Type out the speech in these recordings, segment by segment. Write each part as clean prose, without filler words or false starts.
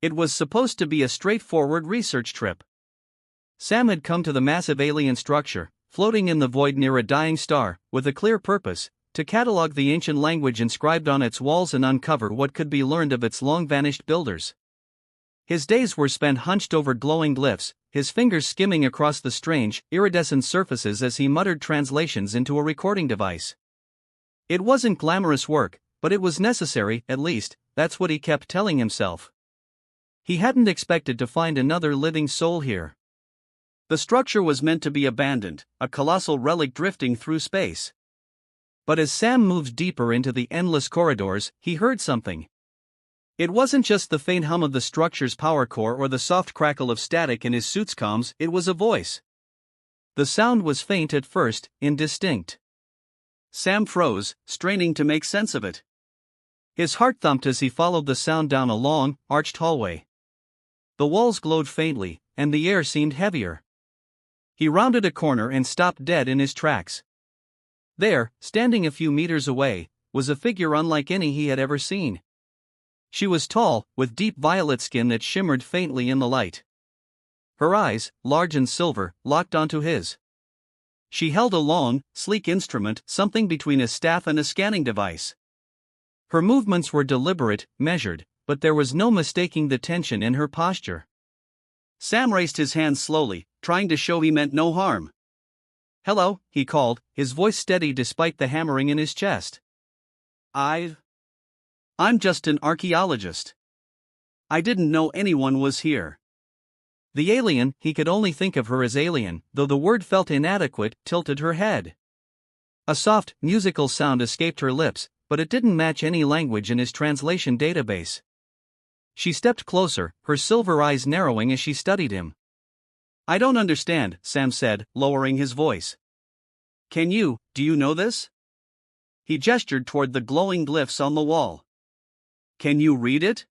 It was supposed to be a straightforward research trip. Sam had come to the massive alien structure, floating in the void near a dying star, with a clear purpose: to catalog the ancient language inscribed on its walls and uncover what could be learned of its long-vanished builders. His days were spent hunched over glowing glyphs, his fingers skimming across the strange, iridescent surfaces as he muttered translations into a recording device. It wasn't glamorous work, but it was necessary, at least, that's what he kept telling himself. He hadn't expected to find another living soul here. The structure was meant to be abandoned, a colossal relic drifting through space. But as Sam moved deeper into the endless corridors, he heard something. It wasn't just the faint hum of the structure's power core or the soft crackle of static in his suit's comms, it was a voice. The sound was faint at first, indistinct. Sam froze, straining to make sense of it. His heart thumped as he followed the sound down a long, arched hallway. The walls glowed faintly, and the air seemed heavier. He rounded a corner and stopped dead in his tracks. There, standing a few meters away, was a figure unlike any he had ever seen. She was tall, with deep violet skin that shimmered faintly in the light. Her eyes, large and silver, locked onto his. She held a long, sleek instrument, something between a staff and a scanning device. Her movements were deliberate, measured, but there was no mistaking the tension in her posture. Sam raised his hands slowly, trying to show he meant no harm. "Hello," he called, his voice steady despite the hammering in his chest. I'm just an archaeologist. I didn't know anyone was here." The alien, he could only think of her as alien, though the word felt inadequate, tilted her head. A soft, musical sound escaped her lips, but it didn't match any language in his translation database. She stepped closer, her silver eyes narrowing as she studied him. "I don't understand," Sam said, lowering his voice. Do you know this?" He gestured toward the glowing glyphs on the wall. "Can you read it?"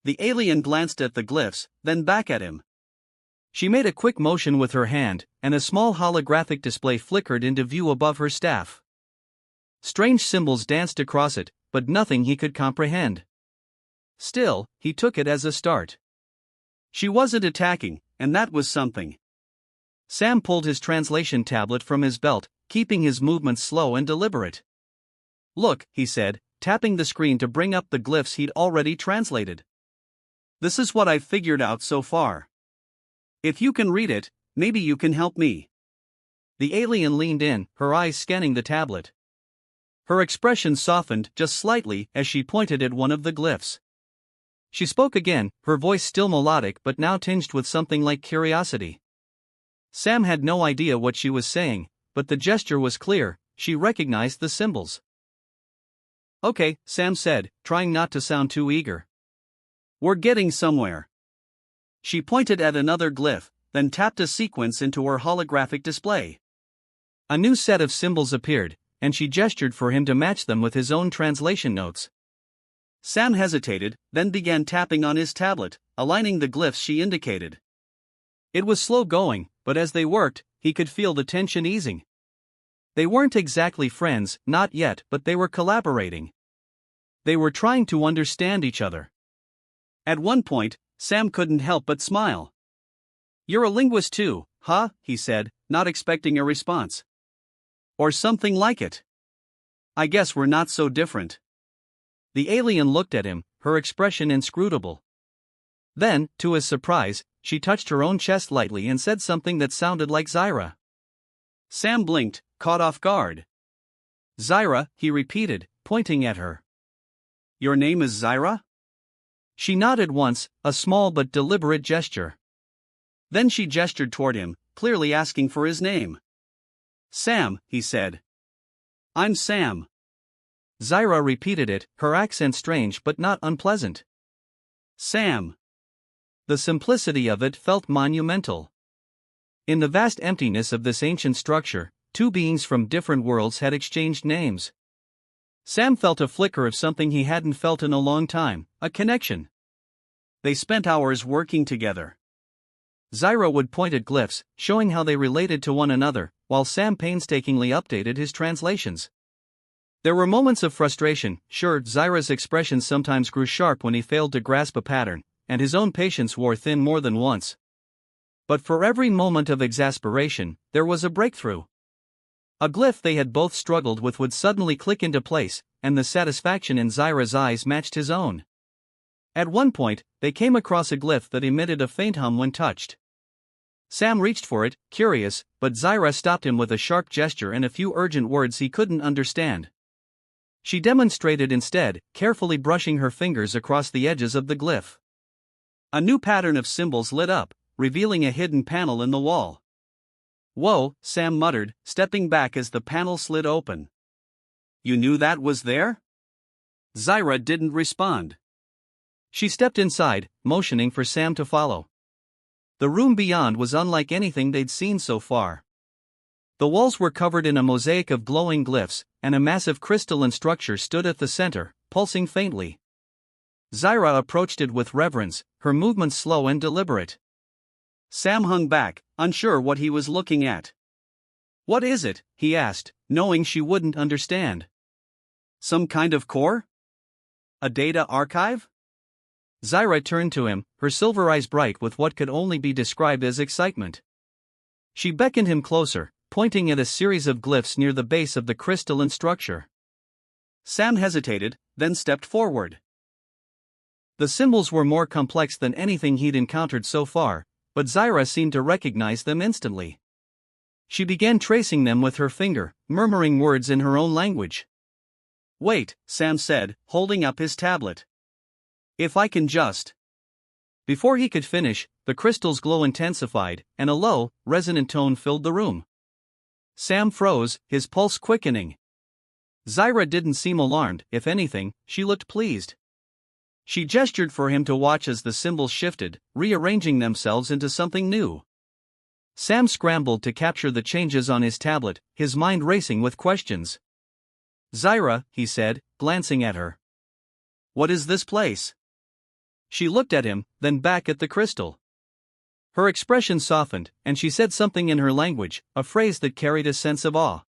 The alien glanced at the glyphs, then back at him. She made a quick motion with her hand, and a small holographic display flickered into view above her staff. Strange symbols danced across it, but nothing he could comprehend. Still, he took it as a start. She wasn't attacking, and that was something. Sam pulled his translation tablet from his belt, keeping his movements slow and deliberate. "Look," he said, tapping the screen to bring up the glyphs he'd already translated. "This is what I've figured out so far. If you can read it, maybe you can help me." The alien leaned in, her eyes scanning the tablet. Her expression softened just slightly as she pointed at one of the glyphs. She spoke again, her voice still melodic but now tinged with something like curiosity. Sam had no idea what she was saying, but the gesture was clear, she recognized the symbols. "Okay," Sam said, trying not to sound too eager. "We're getting somewhere." She pointed at another glyph, then tapped a sequence into her holographic display. A new set of symbols appeared, and she gestured for him to match them with his own translation notes. Sam hesitated, then began tapping on his tablet, aligning the glyphs she indicated. It was slow going, but as they worked, he could feel the tension easing. They weren't exactly friends, not yet, but they were collaborating. They were trying to understand each other. At one point, Sam couldn't help but smile. "You're a linguist too, huh?" he said, not expecting a response. "Or something like it. I guess we're not so different." The alien looked at him, her expression inscrutable. Then, to his surprise, she touched her own chest lightly and said something that sounded like Zyra. Sam blinked, caught off guard. "Zyra," he repeated, pointing at her. "Your name is Zyra?" She nodded once, a small but deliberate gesture. Then she gestured toward him, clearly asking for his name. "Sam," he said. "I'm Sam." Zyra repeated it, her accent strange but not unpleasant. "Sam." The simplicity of it felt monumental. In the vast emptiness of this ancient structure, two beings from different worlds had exchanged names. Sam felt a flicker of something he hadn't felt in a long time, a connection. They spent hours working together. Zyra would point at glyphs, showing how they related to one another, while Sam painstakingly updated his translations. There were moments of frustration, sure, Zyra's expression sometimes grew sharp when he failed to grasp a pattern, and his own patience wore thin more than once. But for every moment of exasperation, there was a breakthrough. A glyph they had both struggled with would suddenly click into place, and the satisfaction in Zyra's eyes matched his own. At one point, they came across a glyph that emitted a faint hum when touched. Sam reached for it, curious, but Zyra stopped him with a sharp gesture and a few urgent words he couldn't understand. She demonstrated instead, carefully brushing her fingers across the edges of the glyph. A new pattern of symbols lit up, revealing a hidden panel in the wall. "Whoa," Sam muttered, stepping back as the panel slid open. "You knew that was there?" Zyra didn't respond. She stepped inside, motioning for Sam to follow. The room beyond was unlike anything they'd seen so far. The walls were covered in a mosaic of glowing glyphs, and a massive crystalline structure stood at the center, pulsing faintly. Zyra approached it with reverence, her movements slow and deliberate. Sam hung back, unsure what he was looking at. "What is it?" he asked, knowing she wouldn't understand. "Some kind of core? A data archive?" Zyra turned to him, her silver eyes bright with what could only be described as excitement. She beckoned him closer, pointing at a series of glyphs near the base of the crystalline structure. Sam hesitated, then stepped forward. The symbols were more complex than anything he'd encountered so far, but Zyra seemed to recognize them instantly. She began tracing them with her finger, murmuring words in her own language. "Wait," Sam said, holding up his tablet. "If I can just..." Before he could finish, the crystal's glow intensified, and a low, resonant tone filled the room. Sam froze, his pulse quickening. Zyra didn't seem alarmed, if anything, she looked pleased. She gestured for him to watch as the symbols shifted, rearranging themselves into something new. Sam scrambled to capture the changes on his tablet, his mind racing with questions. "Zyra," he said, glancing at her. "What is this place?" She looked at him, then back at the crystal. Her expression softened, and she said something in her language, a phrase that carried a sense of awe.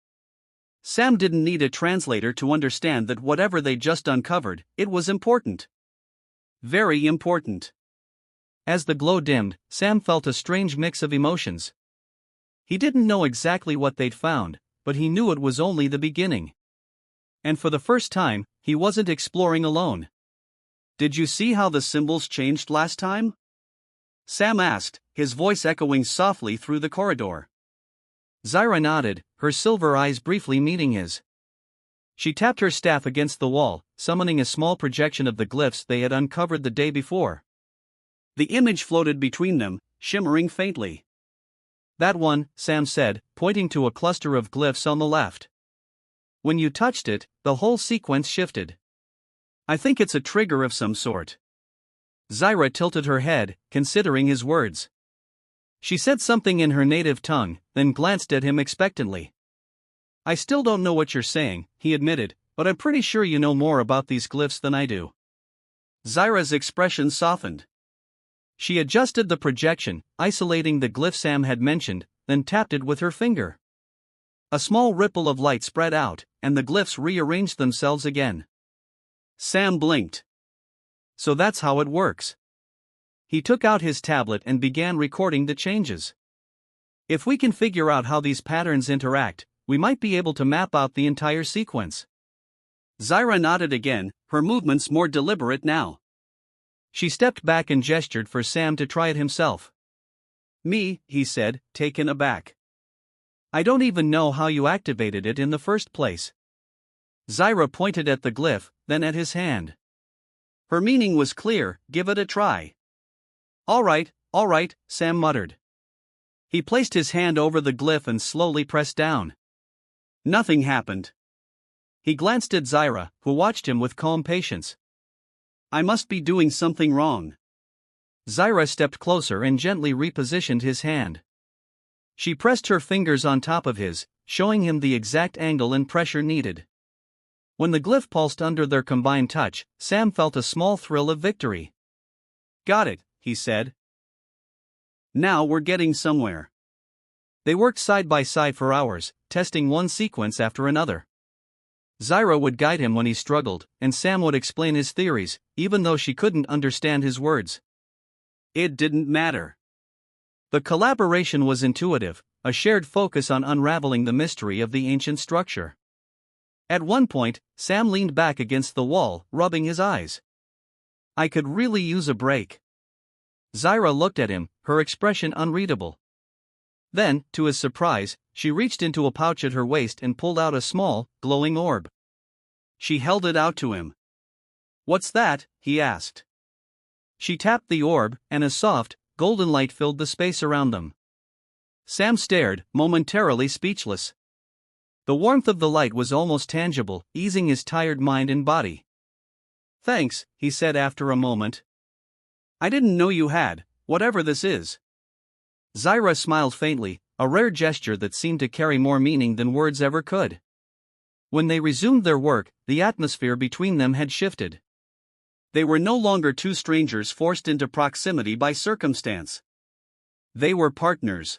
Sam didn't need a translator to understand that whatever they'd just uncovered, it was important. Very important. As the glow dimmed, Sam felt a strange mix of emotions. He didn't know exactly what they'd found, but he knew it was only the beginning. And for the first time, he wasn't exploring alone. "Did you see how the symbols changed last time?" Sam asked, his voice echoing softly through the corridor. Zyra nodded, her silver eyes briefly meeting his. She tapped her staff against the wall, summoning a small projection of the glyphs they had uncovered the day before. The image floated between them, shimmering faintly. "That one," Sam said, pointing to a cluster of glyphs on the left. "When you touched it, the whole sequence shifted. I think it's a trigger of some sort." Zyra tilted her head, considering his words. She said something in her native tongue, then glanced at him expectantly. "I still don't know what you're saying," he admitted, "but I'm pretty sure you know more about these glyphs than I do." Zyra's expression softened. She adjusted the projection, isolating the glyph Sam had mentioned, then tapped it with her finger. A small ripple of light spread out, and the glyphs rearranged themselves again. Sam blinked. "So that's how it works." He took out his tablet and began recording the changes. "If we can figure out how these patterns interact, we might be able to map out the entire sequence." Zyra nodded again, her movements more deliberate now. She stepped back and gestured for Sam to try it himself. "Me," he said, taken aback. "I don't even know how you activated it in the first place." Zyra pointed at the glyph, then at his hand. Her meaning was clear, "Give it a try." All right, Sam muttered. He placed his hand over the glyph and slowly pressed down. Nothing happened. He glanced at Zyra, who watched him with calm patience. "I must be doing something wrong." Zyra stepped closer and gently repositioned his hand. She pressed her fingers on top of his, showing him the exact angle and pressure needed. When the glyph pulsed under their combined touch, Sam felt a small thrill of victory. "Got it," he said. "Now we're getting somewhere." They worked side by side for hours, testing one sequence after another. Zyra would guide him when he struggled, and Sam would explain his theories, even though she couldn't understand his words. It didn't matter. The collaboration was intuitive, a shared focus on unraveling the mystery of the ancient structure. At one point, Sam leaned back against the wall, rubbing his eyes. I could really use a break. Zyra looked at him, her expression unreadable. Then, to his surprise, she reached into a pouch at her waist and pulled out a small, glowing orb. She held it out to him. What's that? He asked. She tapped the orb, and a soft, golden light filled the space around them. Sam stared, momentarily speechless. The warmth of the light was almost tangible, easing his tired mind and body. Thanks, he said after a moment. I didn't know you had, whatever this is. Zyra smiled faintly, a rare gesture that seemed to carry more meaning than words ever could. When they resumed their work, the atmosphere between them had shifted. They were no longer two strangers forced into proximity by circumstance. They were partners.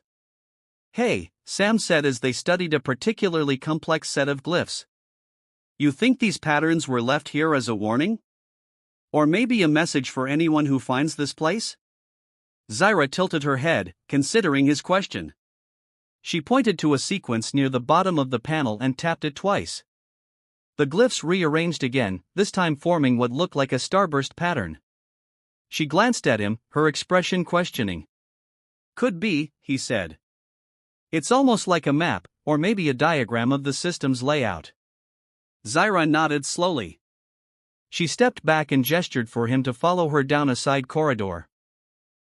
Hey, Sam said as they studied a particularly complex set of glyphs. You think these patterns were left here as a warning? Or maybe a message for anyone who finds this place? Zyra tilted her head, considering his question. She pointed to a sequence near the bottom of the panel and tapped it twice. The glyphs rearranged again, this time forming what looked like a starburst pattern. She glanced at him, her expression questioning. Could be, he said. It's almost like a map, or maybe a diagram of the system's layout. Zyra nodded slowly. She stepped back and gestured for him to follow her down a side corridor.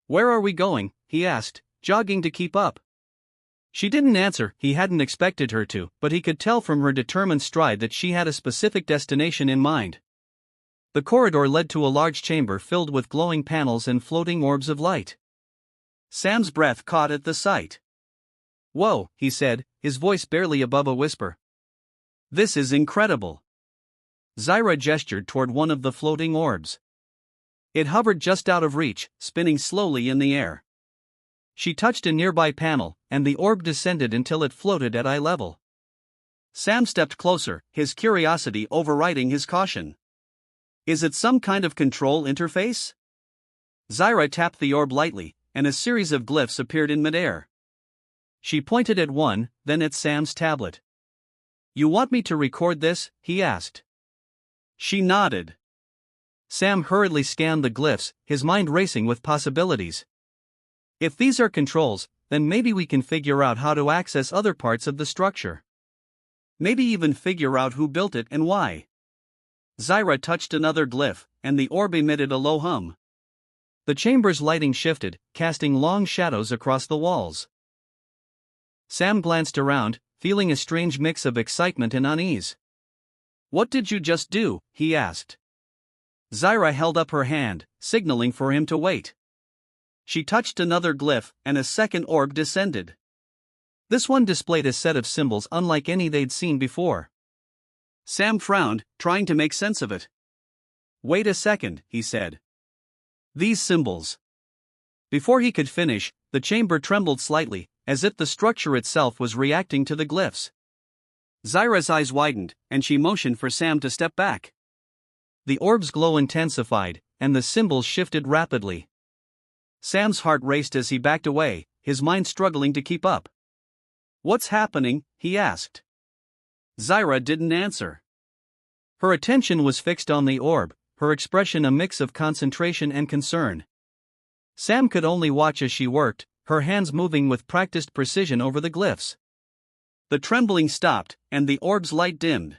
Where are we going? He asked, jogging to keep up. She didn't answer, he hadn't expected her to, but he could tell from her determined stride that she had a specific destination in mind. The corridor led to a large chamber filled with glowing panels and floating orbs of light. Sam's breath caught at the sight. Whoa, he said, his voice barely above a whisper. This is incredible. Zyra gestured toward one of the floating orbs. It hovered just out of reach, spinning slowly in the air. She touched a nearby panel, and the orb descended until it floated at eye level. Sam stepped closer, his curiosity overriding his caution. Is it some kind of control interface? Zyra tapped the orb lightly, and a series of glyphs appeared in midair. She pointed at one, then at Sam's tablet. You want me to record this? He asked. She nodded. Sam hurriedly scanned the glyphs, his mind racing with possibilities. If these are controls, then maybe we can figure out how to access other parts of the structure. Maybe even figure out who built it and why. Zyra touched another glyph, and the orb emitted a low hum. The chamber's lighting shifted, casting long shadows across the walls. Sam glanced around, feeling a strange mix of excitement and unease. What did you just do? He asked. Zyra held up her hand, signaling for him to wait. She touched another glyph, and a second orb descended. This one displayed a set of symbols unlike any they'd seen before. Sam frowned, trying to make sense of it. Wait a second, he said. These symbols. Before he could finish, the chamber trembled slightly, as if the structure itself was reacting to the glyphs. Zyra's eyes widened, and she motioned for Sam to step back. The orb's glow intensified, and the symbols shifted rapidly. Sam's heart raced as he backed away, his mind struggling to keep up. What's happening? He asked. Zyra didn't answer. Her attention was fixed on the orb, her expression a mix of concentration and concern. Sam could only watch as she worked, her hands moving with practiced precision over the glyphs. The trembling stopped, and the orb's light dimmed.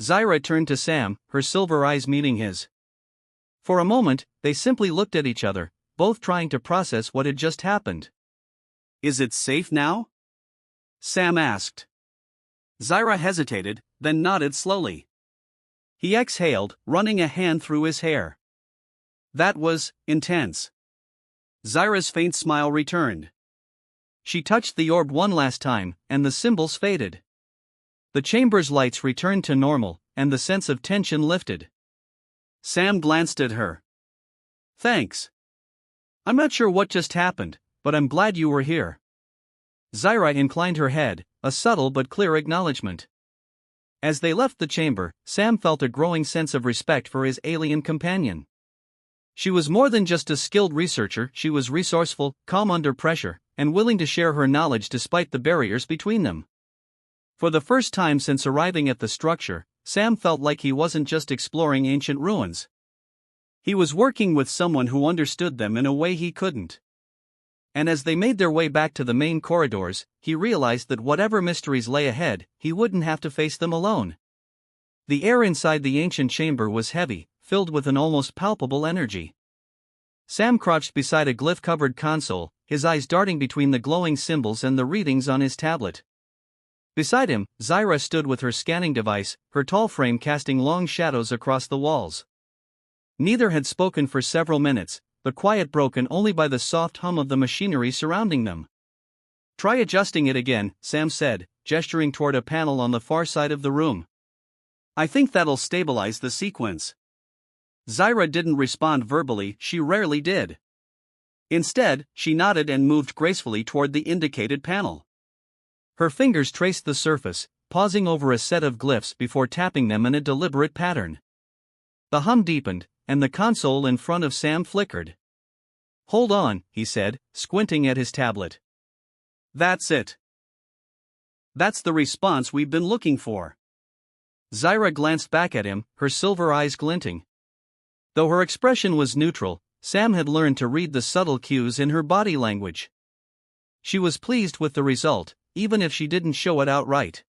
Zyra turned to Sam, her silver eyes meeting his. For a moment, they simply looked at each other, both trying to process what had just happened. Is it safe now? Sam asked. Zyra hesitated, then nodded slowly. He exhaled, running a hand through his hair. That was intense. Zyra's faint smile returned. She touched the orb one last time, and the symbols faded. The chamber's lights returned to normal, and the sense of tension lifted. Sam glanced at her. Thanks. I'm not sure what just happened, but I'm glad you were here. Zyra inclined her head, a subtle but clear acknowledgement. As they left the chamber, Sam felt a growing sense of respect for his alien companion. She was more than just a skilled researcher, she was resourceful, calm under pressure, and willing to share her knowledge despite the barriers between them. For the first time since arriving at the structure, Sam felt like he wasn't just exploring ancient ruins. He was working with someone who understood them in a way he couldn't. And as they made their way back to the main corridors, he realized that whatever mysteries lay ahead, he wouldn't have to face them alone. The air inside the ancient chamber was heavy, filled with an almost palpable energy. Sam crouched beside a glyph-covered console, his eyes darting between the glowing symbols and the readings on his tablet. Beside him, Zyra stood with her scanning device, her tall frame casting long shadows across the walls. Neither had spoken for several minutes, the quiet broken only by the soft hum of the machinery surrounding them. "Try adjusting it again," Sam said, gesturing toward a panel on the far side of the room. "I think that'll stabilize the sequence." Zyra didn't respond verbally, she rarely did. Instead, she nodded and moved gracefully toward the indicated panel. Her fingers traced the surface, pausing over a set of glyphs before tapping them in a deliberate pattern. The hum deepened, and the console in front of Sam flickered. "Hold on," he said, squinting at his tablet. "That's it. That's the response we've been looking for." Zyra glanced back at him, her silver eyes glinting. Though her expression was neutral, Sam had learned to read the subtle cues in her body language. She was pleased with the result, even if she didn't show it outright.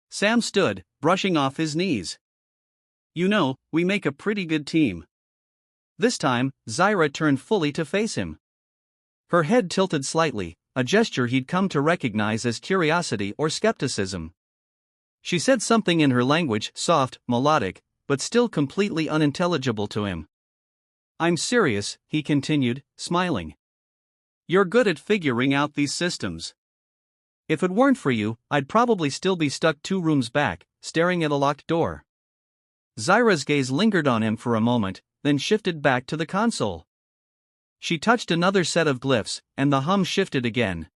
Sam stood, brushing off his knees. "You know, we make a pretty good team." This time, Zyra turned fully to face him. Her head tilted slightly, a gesture he'd come to recognize as curiosity or skepticism. She said something in her language, soft, melodic, but still completely unintelligible to him. "I'm serious," he continued, smiling. "You're good at figuring out these systems. If it weren't for you, I'd probably still be stuck 2 rooms back, staring at a locked door." Zyra's gaze lingered on him for a moment, then shifted back to the console. She touched another set of glyphs, and the hum shifted again.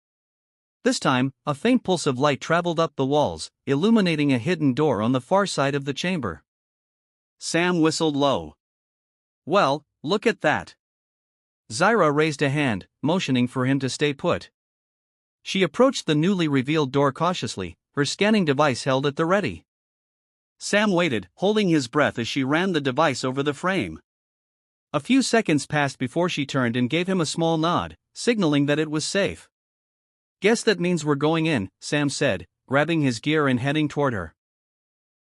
This time, a faint pulse of light traveled up the walls, illuminating a hidden door on the far side of the chamber. Sam whistled low. "Well, look at that." Zyra raised a hand, motioning for him to stay put. She approached the newly revealed door cautiously, her scanning device held at the ready. Sam waited, holding his breath as she ran the device over the frame. A few seconds passed before she turned and gave him a small nod, signaling that it was safe. "Guess that means we're going in," Sam said, grabbing his gear and heading toward her.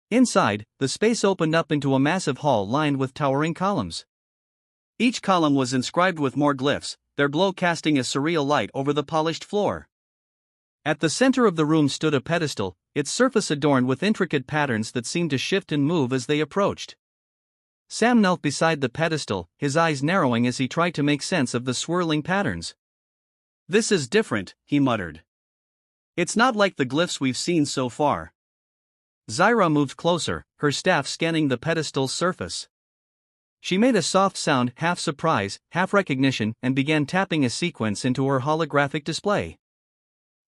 Inside, the space opened up into a massive hall lined with towering columns. Each column was inscribed with more glyphs, their glow casting a surreal light over the polished floor. At the center of the room stood a pedestal, its surface adorned with intricate patterns that seemed to shift and move as they approached. Sam knelt beside the pedestal, his eyes narrowing as he tried to make sense of the swirling patterns. "This is different," he muttered. "It's not like the glyphs we've seen so far." Zyra moved closer, her staff scanning the pedestal's surface. She made a soft sound, half surprise, half recognition, and began tapping a sequence into her holographic display.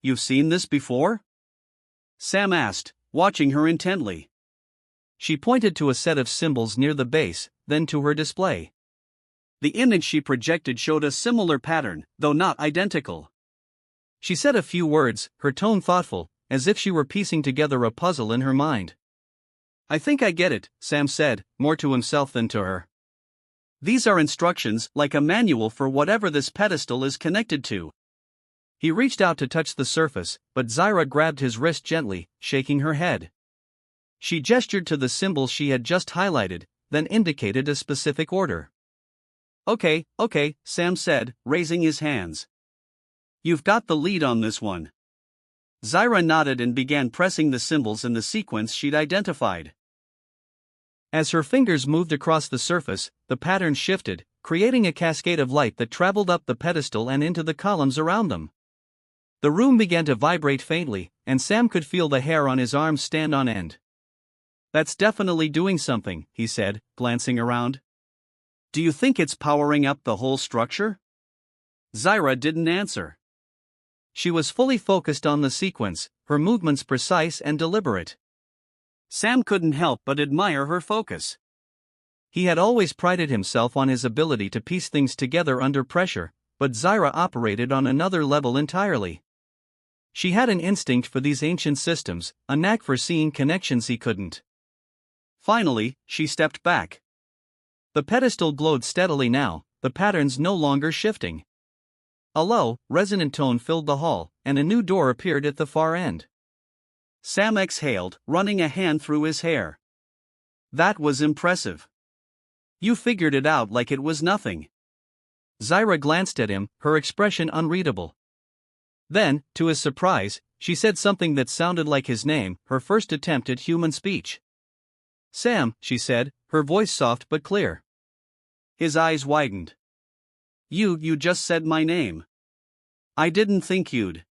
"You've seen this before?" Sam asked, watching her intently. She pointed to a set of symbols near the base, then to her display. The image she projected showed a similar pattern, though not identical. She said a few words, her tone thoughtful, as if she were piecing together a puzzle in her mind. "I think I get it," Sam said, more to himself than to her. "These are instructions, like a manual for whatever this pedestal is connected to." He reached out to touch the surface, but Zyra grabbed his wrist gently, shaking her head. She gestured to the symbols she had just highlighted, then indicated a specific order. Okay, Sam said, raising his hands. "You've got the lead on this one." Zyra nodded and began pressing the symbols in the sequence she'd identified. As her fingers moved across the surface, the pattern shifted, creating a cascade of light that traveled up the pedestal and into the columns around them. The room began to vibrate faintly, and Sam could feel the hair on his arms stand on end. "That's definitely doing something," he said, glancing around. "Do you think it's powering up the whole structure?" Zyra didn't answer. She was fully focused on the sequence, her movements precise and deliberate. Sam couldn't help but admire her focus. He had always prided himself on his ability to piece things together under pressure, but Zyra operated on another level entirely. She had an instinct for these ancient systems, a knack for seeing connections he couldn't. Finally, she stepped back. The pedestal glowed steadily now, the patterns no longer shifting. A low, resonant tone filled the hall, and a new door appeared at the far end. Sam exhaled, running a hand through his hair. That was impressive. You figured it out like it was nothing. Zyra glanced at him, her expression unreadable. Then, to his surprise, she said something that sounded like his name, her first attempt at human speech. Sam, she said, her voice soft but clear. His eyes widened. You just said my name. I didn't think you'd.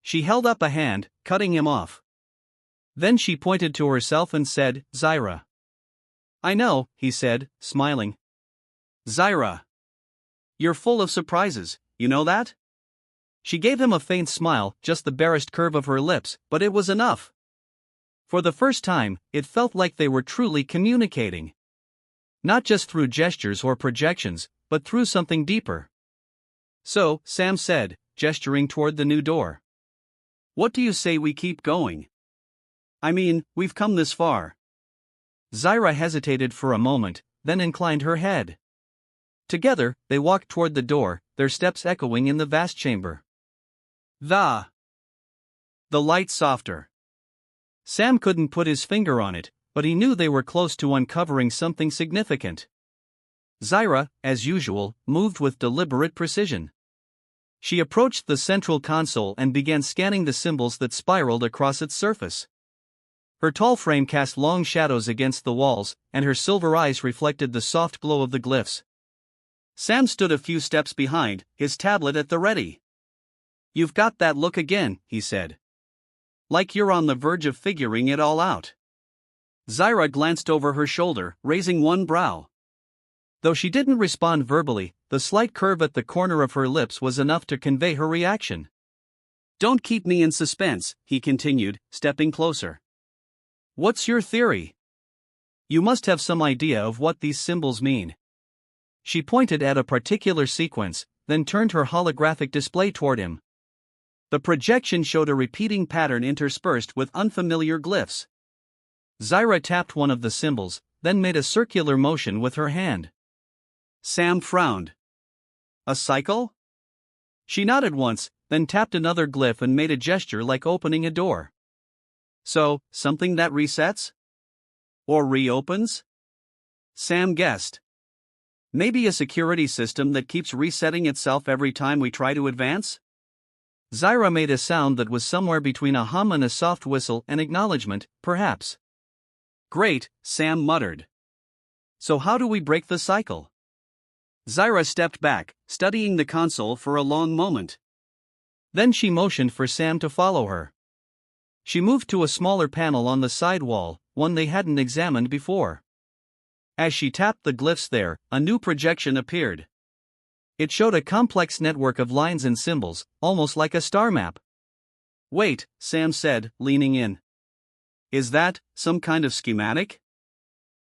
She held up a hand, cutting him off. Then she pointed to herself and said, Zyra. I know, he said, smiling. Zyra. You're full of surprises, you know that? She gave him a faint smile, just the barest curve of her lips, but it was enough. For the first time, it felt like they were truly communicating. Not just through gestures or projections, but through something deeper. So, Sam said, gesturing toward the new door. What do you say we keep going? I mean, we've come this far. Zyra hesitated for a moment, then inclined her head. Together, they walked toward the door, their steps echoing in the vast chamber. The light softer. Sam couldn't put his finger on it, but he knew they were close to uncovering something significant. Zyra, as usual, moved with deliberate precision. She approached the central console and began scanning the symbols that spiraled across its surface. Her tall frame cast long shadows against the walls, and her silver eyes reflected the soft glow of the glyphs. Sam stood a few steps behind, his tablet at the ready. You've got that look again, he said. Like you're on the verge of figuring it all out. Zyra glanced over her shoulder, raising one brow. Though she didn't respond verbally, the slight curve at the corner of her lips was enough to convey her reaction. Don't keep me in suspense, he continued, stepping closer. What's your theory? You must have some idea of what these symbols mean. She pointed at a particular sequence, then turned her holographic display toward him. The projection showed a repeating pattern interspersed with unfamiliar glyphs. Zyra tapped one of the symbols, then made a circular motion with her hand. Sam frowned. A cycle? She nodded once, then tapped another glyph and made a gesture like opening a door. So, something that resets? Or reopens? Sam guessed. Maybe a security system that keeps resetting itself every time we try to advance? Zyra made a sound that was somewhere between a hum and a soft whistle, an acknowledgement, perhaps. Great, Sam muttered. So how do we break the cycle? Zyra stepped back, studying the console for a long moment. Then she motioned for Sam to follow her. She moved to a smaller panel on the side wall, one they hadn't examined before. As she tapped the glyphs there, a new projection appeared. It showed a complex network of lines and symbols, almost like a star map. Wait, Sam said, leaning in. Is that some kind of schematic?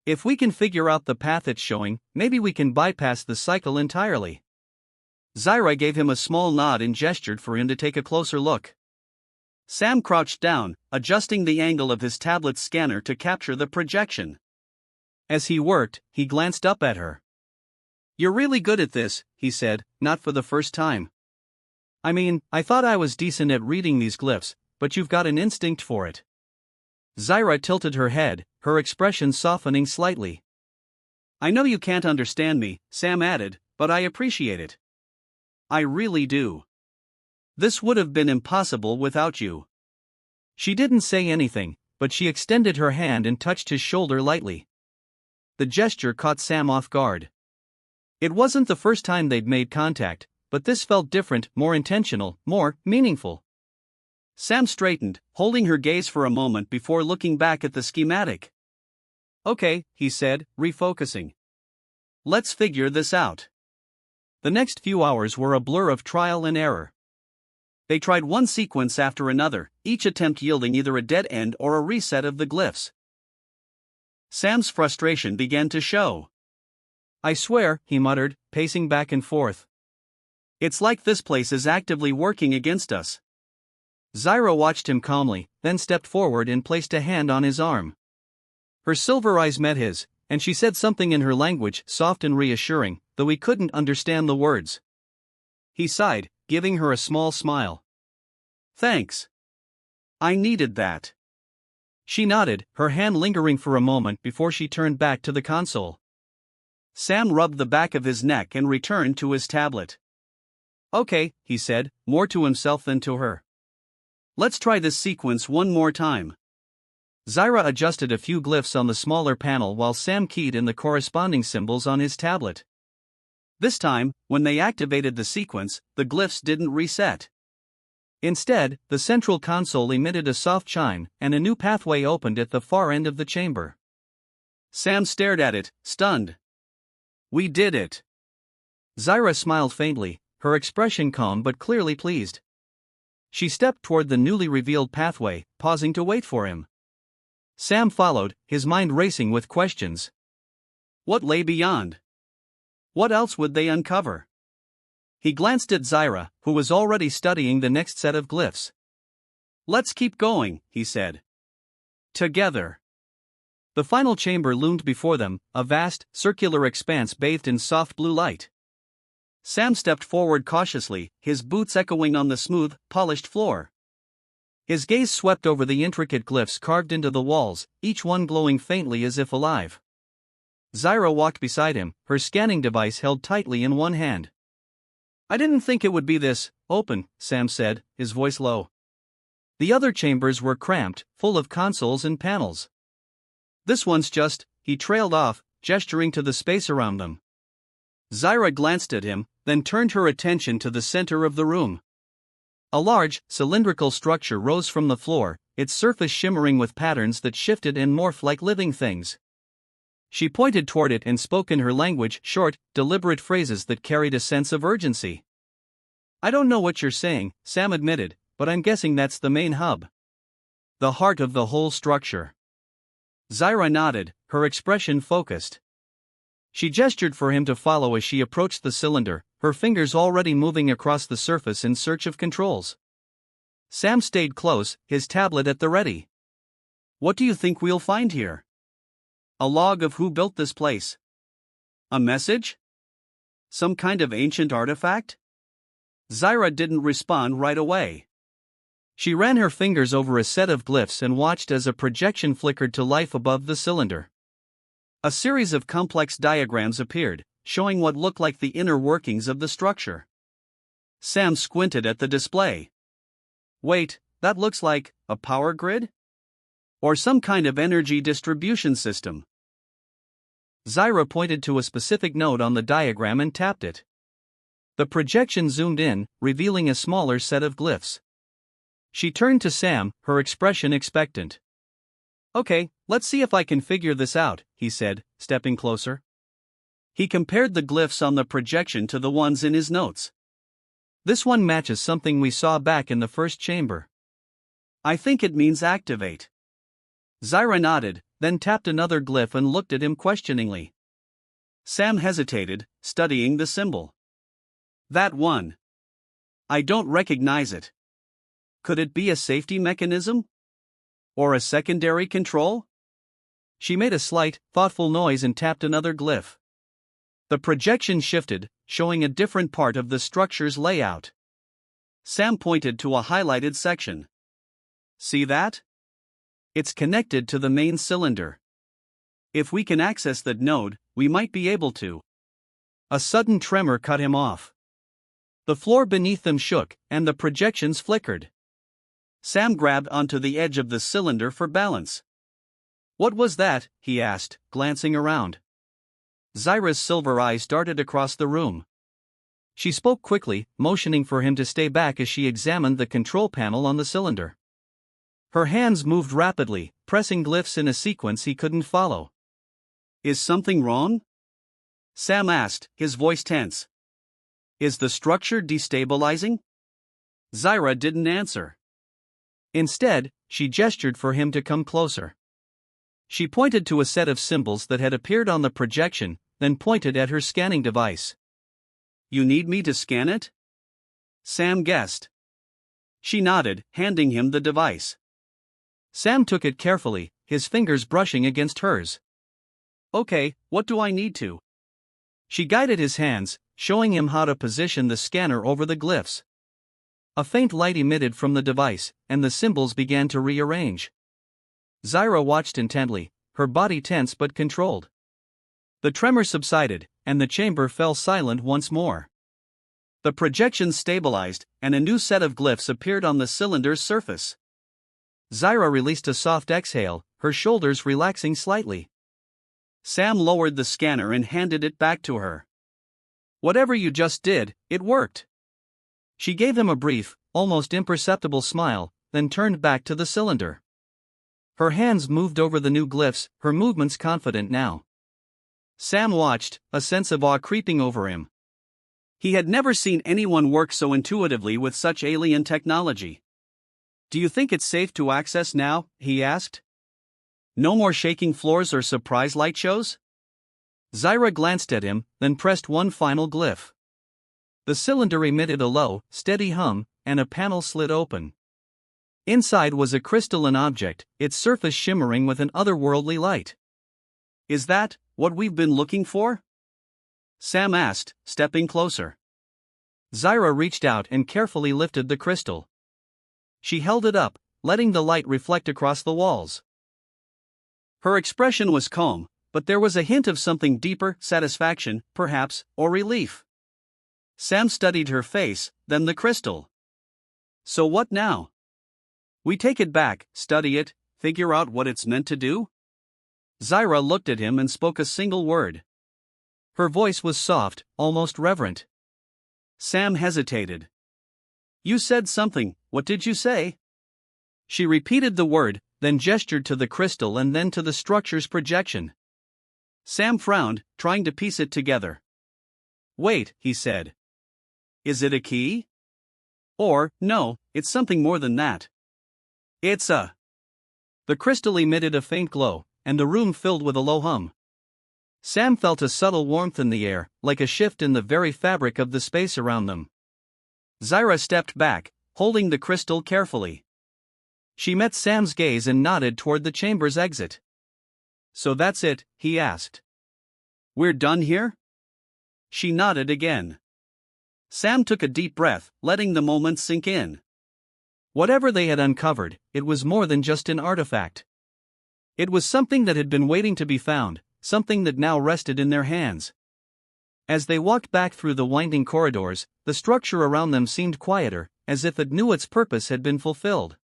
If we can figure out the path it's showing, maybe we can bypass the cycle entirely. Zyra gave him a small nod and gestured for him to take a closer look. Sam crouched down, adjusting the angle of his tablet's scanner to capture the projection. As he worked, he glanced up at her. You're really good at this, he said, not for the first time. I mean, I thought I was decent at reading these glyphs, but you've got an instinct for it. Zyra tilted her head, her expression softening slightly. I know you can't understand me, Sam added, but I appreciate it. I really do. This would have been impossible without you. She didn't say anything, but she extended her hand and touched his shoulder lightly. The gesture caught Sam off guard. It wasn't the first time they'd made contact, but this felt different, more intentional, more meaningful. Sam straightened, holding her gaze for a moment before looking back at the schematic. Okay, he said, refocusing. Let's figure this out. The next few hours were a blur of trial and error. They tried one sequence after another, each attempt yielding either a dead end or a reset of the glyphs. Sam's frustration began to show. "I swear," he muttered, pacing back and forth. "It's like this place is actively working against us." Zyra watched him calmly, then stepped forward and placed a hand on his arm. Her silver eyes met his, and she said something in her language, soft and reassuring, though he couldn't understand the words. He sighed, giving her a small smile. "Thanks. I needed that." She nodded, her hand lingering for a moment before she turned back to the console. Sam rubbed the back of his neck and returned to his tablet. "Okay," he said, more to himself than to her. "Let's try this sequence one more time." Zyra adjusted a few glyphs on the smaller panel while Sam keyed in the corresponding symbols on his tablet. This time, when they activated the sequence, the glyphs didn't reset. Instead, the central console emitted a soft chime, and a new pathway opened at the far end of the chamber. Sam stared at it, stunned. "We did it." Zyra smiled faintly, her expression calm but clearly pleased. She stepped toward the newly revealed pathway, pausing to wait for him. Sam followed, his mind racing with questions. What lay beyond? What else would they uncover? He glanced at Zyra, who was already studying the next set of glyphs. "Let's keep going," he said. Together. The final chamber loomed before them, a vast, circular expanse bathed in soft blue light. Sam stepped forward cautiously, his boots echoing on the smooth, polished floor. His gaze swept over the intricate glyphs carved into the walls, each one glowing faintly as if alive. Zyra walked beside him, her scanning device held tightly in one hand. "I didn't think it would be this open," Sam said, his voice low. The other chambers were cramped, full of consoles and panels. "This one's just," he trailed off, gesturing to the space around them. Zyra glanced at him, then turned her attention to the center of the room. A large, cylindrical structure rose from the floor, its surface shimmering with patterns that shifted and morphed like living things. She pointed toward it and spoke in her language, short, deliberate phrases that carried a sense of urgency. "I don't know what you're saying," Sam admitted, "but I'm guessing that's the main hub. The heart of the whole structure." Zyra nodded, her expression focused. She gestured for him to follow as she approached the cylinder, her fingers already moving across the surface in search of controls. Sam stayed close, his tablet at the ready. "What do you think we'll find here? A log of who built this place? A message? Some kind of ancient artifact?" Zyra didn't respond right away. She ran her fingers over a set of glyphs and watched as a projection flickered to life above the cylinder. A series of complex diagrams appeared, showing what looked like the inner workings of the structure. Sam squinted at the display. "Wait, that looks like a power grid? Or some kind of energy distribution system." Zyra pointed to a specific node on the diagram and tapped it. The projection zoomed in, revealing a smaller set of glyphs. She turned to Sam, her expression expectant. "Okay, let's see if I can figure this out," he said, stepping closer. He compared the glyphs on the projection to the ones in his notes. "This one matches something we saw back in the first chamber. I think it means activate." Zyra nodded, then tapped another glyph and looked at him questioningly. Sam hesitated, studying the symbol. "That one. I don't recognize it. Could it be a safety mechanism? Or a secondary control?" She made a slight, thoughtful noise and tapped another glyph. The projection shifted, showing a different part of the structure's layout. Sam pointed to a highlighted section. "See that? It's connected to the main cylinder. If we can access that node, we might be able to." A sudden tremor cut him off. The floor beneath them shook, and the projections flickered. Sam grabbed onto the edge of the cylinder for balance. "What was that?" he asked, glancing around. Zyra's silver eyes darted across the room. She spoke quickly, motioning for him to stay back as she examined the control panel on the cylinder. Her hands moved rapidly, pressing glyphs in a sequence he couldn't follow. "Is something wrong?" Sam asked, his voice tense. "Is the structure destabilizing?" Zyra didn't answer. Instead, she gestured for him to come closer. She pointed to a set of symbols that had appeared on the projection, then pointed at her scanning device. You need me to scan it? Sam guessed. She nodded, handing him the device. Sam took it carefully, his fingers brushing against hers. Okay, what do I need to? She guided his hands, showing him how to position the scanner over the glyphs. A faint light emitted from the device, and the symbols began to rearrange. Zyra watched intently, her body tense but controlled. The tremor subsided, and the chamber fell silent once more. The projection stabilized, and a new set of glyphs appeared on the cylinder's surface. Zyra released a soft exhale, her shoulders relaxing slightly. Sam lowered the scanner and handed it back to her. Whatever you just did, it worked. She gave him a brief, almost imperceptible smile, then turned back to the cylinder. Her hands moved over the new glyphs, her movements confident now. Sam watched, a sense of awe creeping over him. He had never seen anyone work so intuitively with such alien technology. Do you think it's safe to access now? He asked. No more shaking floors or surprise light shows? Zyra glanced at him, then pressed one final glyph. The cylinder emitted a low, steady hum, and a panel slid open. Inside was a crystalline object, its surface shimmering with an otherworldly light. Is that what we've been looking for? Sam asked, stepping closer. Zyra reached out and carefully lifted the crystal. She held it up, letting the light reflect across the walls. Her expression was calm, but there was a hint of something deeper, satisfaction, perhaps, or relief. Sam studied her face, then the crystal. So what now? We take it back, study it, figure out what it's meant to do? Zyra looked at him and spoke a single word. Her voice was soft, almost reverent. Sam hesitated. You said something, what did you say? She repeated the word, then gestured to the crystal and then to the structure's projection. Sam frowned, trying to piece it together. Wait, he said. Is it a key? Or, no, it's something more than that. It's a... The crystal emitted a faint glow, and the room filled with a low hum. Sam felt a subtle warmth in the air, like a shift in the very fabric of the space around them. Zyra stepped back, holding the crystal carefully. She met Sam's gaze and nodded toward the chamber's exit. So that's it, he asked. We're done here? She nodded again. Sam took a deep breath, letting the moment sink in. Whatever they had uncovered, it was more than just an artifact. It was something that had been waiting to be found, something that now rested in their hands. As they walked back through the winding corridors, the structure around them seemed quieter, as if it knew its purpose had been fulfilled.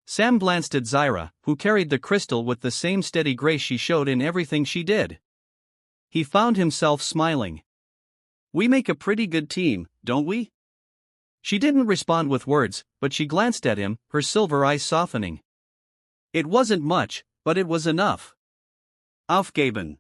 Sam glanced at Zyra, who carried the crystal with the same steady grace she showed in everything she did. He found himself smiling. We make a pretty good team, don't we? She didn't respond with words, but she glanced at him, her silver eyes softening. It wasn't much, but it was enough. Aufgeben.